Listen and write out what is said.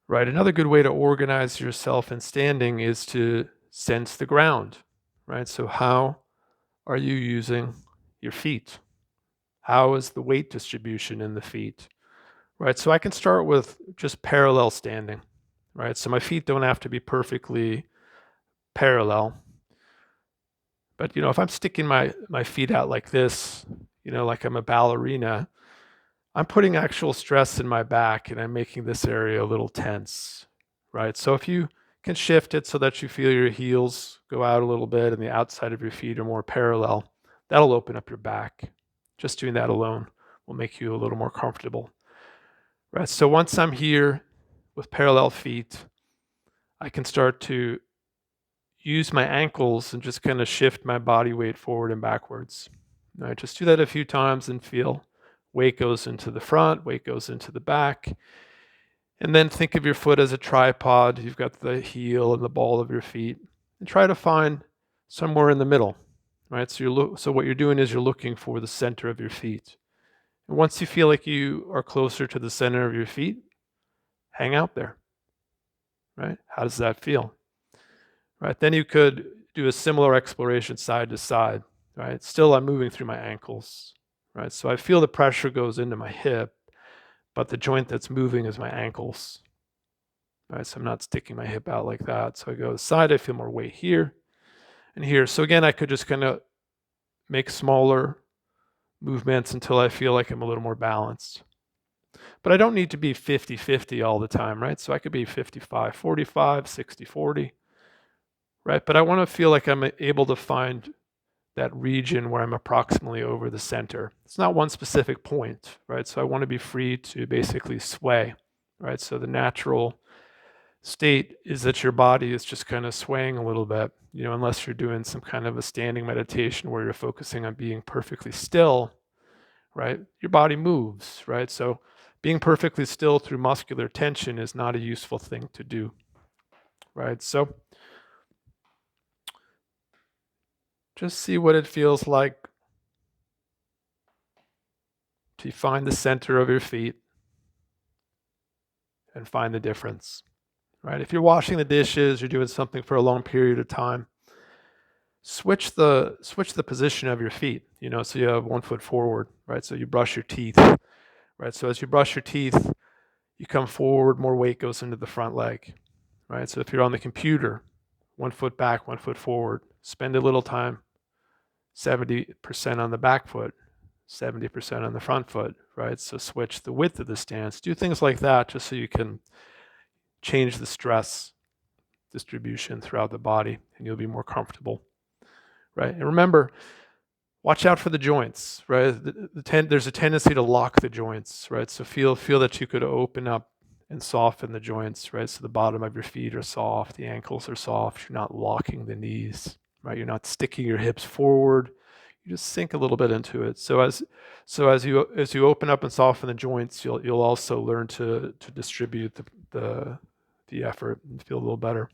right? Another good way to organize yourself in standing is to sense the ground, right? So how are you using your feet? How is the weight distribution in the feet, right? So I can start with just parallel standing, right? So my feet don't have to be perfectly parallel, but if I'm sticking my feet out like this, like I'm a ballerina, I'm putting actual stress in my back and I'm making this area a little tense, right? So if you can shift it so that you feel your heels go out a little bit and the outside of your feet are more parallel, that'll open up your back. Just doing that alone will make you a little more comfortable, right? So once I'm here with parallel feet, I can start to use my ankles and just kind of shift my body weight forward and backwards. All right, just do that a few times and feel weight goes into the front, weight goes into the back. And then think of your foot as a tripod. You've got the heel and the ball of your feet. And try to find somewhere in the middle, right? So what you're doing is you're looking for the center of your feet. And once you feel like you are closer to the center of your feet, hang out there, right? How does that feel? Right? Then you could do a similar exploration side to side, right? Still, I'm moving through my ankles, right? So I feel the pressure goes into my hip, but the joint that's moving is my ankles, right? So I'm not sticking my hip out like that. So I go to the side, I feel more weight here and here. So again, I could just kind of make smaller movements until I feel like I'm a little more balanced. But I don't need to be 50-50 all the time, right? So I could be 55-45, 60-40, right? But I want to feel like I'm able to find that region where I'm approximately over the center. It's not one specific point, right? So I want to be free to basically sway, right? So the natural state is that your body is just kind of swaying a little bit, unless you're doing some kind of a standing meditation where you're focusing on being perfectly still, right? Your body moves, right? So being perfectly still through muscular tension is not a useful thing to do, right? So just see what it feels like to find the center of your feet and find the difference, right? If you're washing the dishes, you're doing something for a long period of time, switch the position of your feet, so you have one foot forward, right? So you brush your teeth, right? So as you brush your teeth, you come forward, more weight goes into the front leg, right? So if you're on the computer, one foot back, one foot forward, spend a little time, 70% on the back foot, 70% on the front foot, right? So switch the width of the stance. Do things like that just so you can change the stress distribution throughout the body and you'll be more comfortable, right? And remember, watch out for the joints, right? There's a tendency to lock the joints, right? So feel that you could open up and soften the joints, right? So the bottom of your feet are soft, the ankles are soft, you're not locking the knees, right? You're not sticking your hips forward. You just sink a little bit into it. So as you open up and soften the joints, you'll also learn to distribute the effort and feel a little better.